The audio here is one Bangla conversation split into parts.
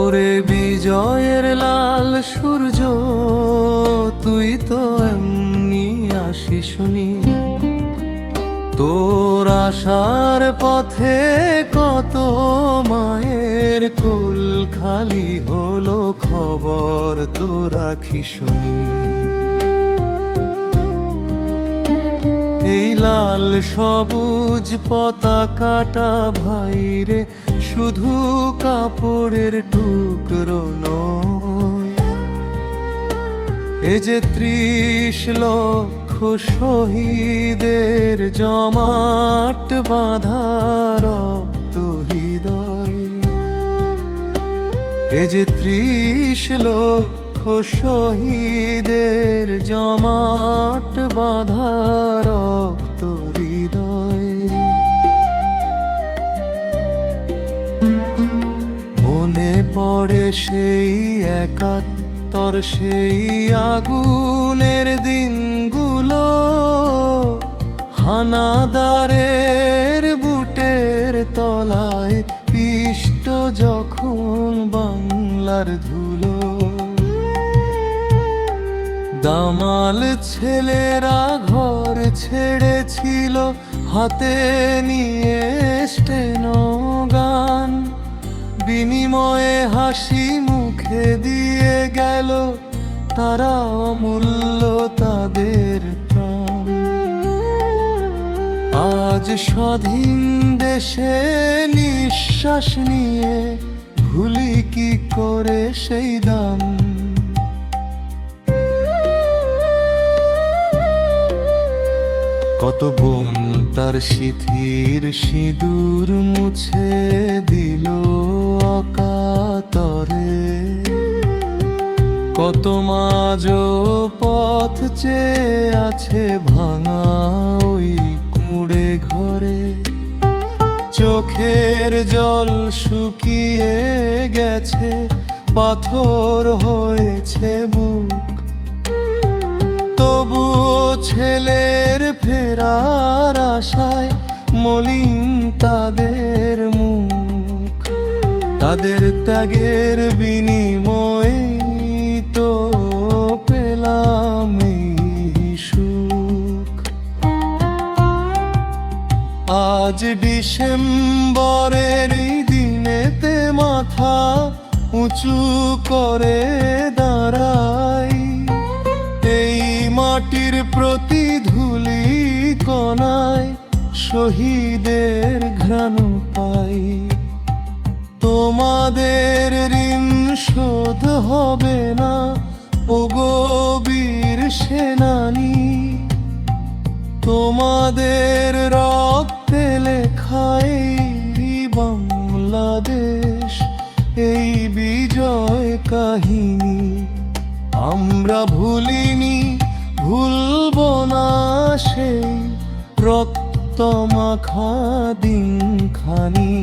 ওরে বিজয়ের লাল সূর্য, তুই তো এমনি আসিসনি। তোর আসার পথে কত মায়ের কোল খালি হলো, খবর তো রাখিসনি। এই লাল সবুজ পতাকাটা ভাইরে শুধু কাপড়ের টুকরো নয়, এ যে ৩০ লক্ষ শহীদের জমাট বাঁধা রক্ত হৃদয়। এ যে ৩০ লক্ষ শহীদের জমাট বাঁধা রক্ত হৃদয়। মনে পড়ে সেই ৭১, সেই আগুনের দিনগুলো, হানাদারের বুটের তলায় পিষ্ট যখন বাংলার ধুলো। দামাল ছেলেরা ঘর ছেড়েছিল, হাতে নিয়ে স্টেনোগান, বিনিময়ে হাসি মুখে দিয়ে গেল তারা অমূল্য তাদের প্রাণ। আজ স্বাধীন দেশে নিঃশ্বাস নিয়ে ভুলি কি করে সেই দান। কত বোন তার সিঁথির সিঁদুর মুছে দিল অকাতরে, কত মাঝ পথ চেয়ে আছে ভাঙা ওই কুঁড়ে ঘরে। চোখের জল শুকিয়ে গেছে, পাথর হয়েছে বুক, তবুও ছেলের ফেরার আশায় মলিন তাদের মুখ। তাদের ত্যাগের বিনিময়ে তো পেলাম এই সুখ। আজ ডিসেম্বরের এই দিনেতে মাথা উঁচু করে দাঁড়াই, এই মাটির প্রতিধূলি কণায় শহীদের ঘ্রাণ পাই। তোমাদের ঋণ শোধ হবে না ওগো বীর সেনানী, তোমাদের রক্তে লেখায় বাংলাদেশ এই বিজয় কাহিনী। আমরা ভুলিনি, ভুলব না সেই রক্ত মাখা দিনখানি।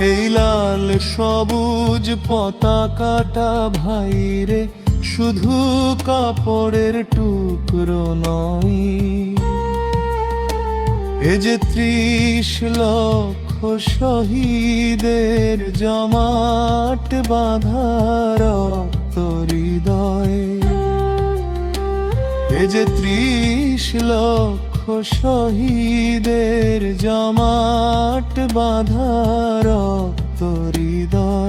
এই লাল সবুজ পতাকাটা ভাইরে শুধু কাপড়ের টুকরো নয়, এ যে ৩০ লক্ষ শহীদের জমাট বাঁধা রক্ত হৃদয়। এ যে ৩০ লক্ষ শহীদের জমাট বাঁধা রক্ত হৃদয়।